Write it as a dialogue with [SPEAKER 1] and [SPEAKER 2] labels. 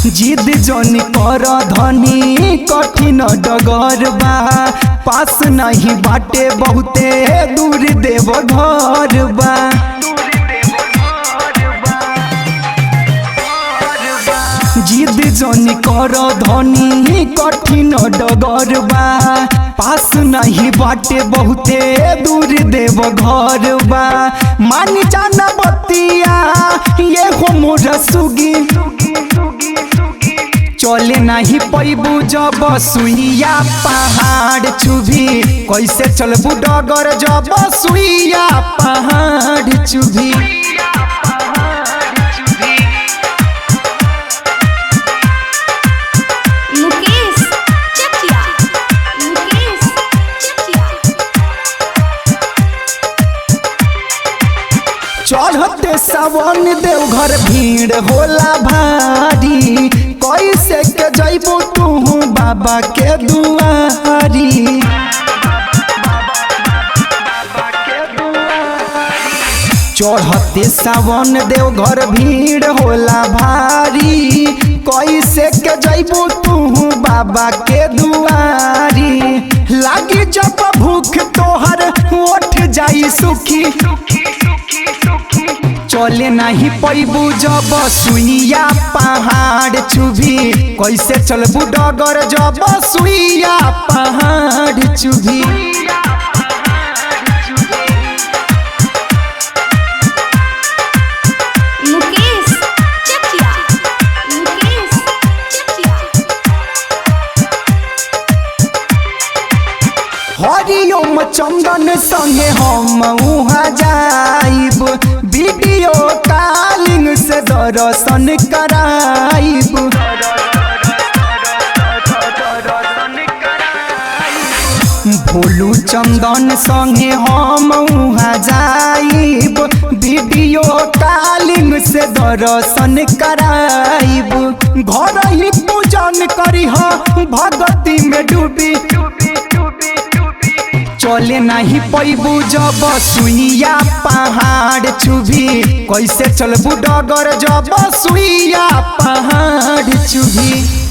[SPEAKER 1] जिद जन कर धनी कठिन डगर बा पास नहीं बाटे बहुते दूर देव घर बा। जिद जन कर धनी कठिन डगर बा पास नहीं बाटे बहुते दूर देव घर बा। मान जाना बतिया ये हो मोर सुगी चले नहीं पैबू जब सुइया पहाड़ चुभी कैसे चलबू डगर जब सुइया पहाड़ चुभी। चढ़ते सावन देवघर भीड़ होला भारी कैसे के जइबू तू बाबा के दुआरी। चढ़ते सावन देवघर भीड़ होला भारी कैसे के जइबू तू बाबा के दुआरी। लागी जब भूख तोहर उठ जाई सुखी चले नहीं पैबू जब सुइया पहाड़ चुभी कैसे चलबू डगर जब सुइया पहाड़ चुभी। हरिओम चंदन संगे हम उहाँ जाइब वीडियो कॉलिंग से दर्शन कराइब। भोलू चंदन संगे हम उहाँ जाइब वीडियो कॉलिंग से दर्शन कराइब। घर ही पूजन करी भगती में डूबी चले नहीं पैबू जब सुइया पहाड़ चुभी कैसे चलबू डगर जब सुइया पहाड़ चुभी।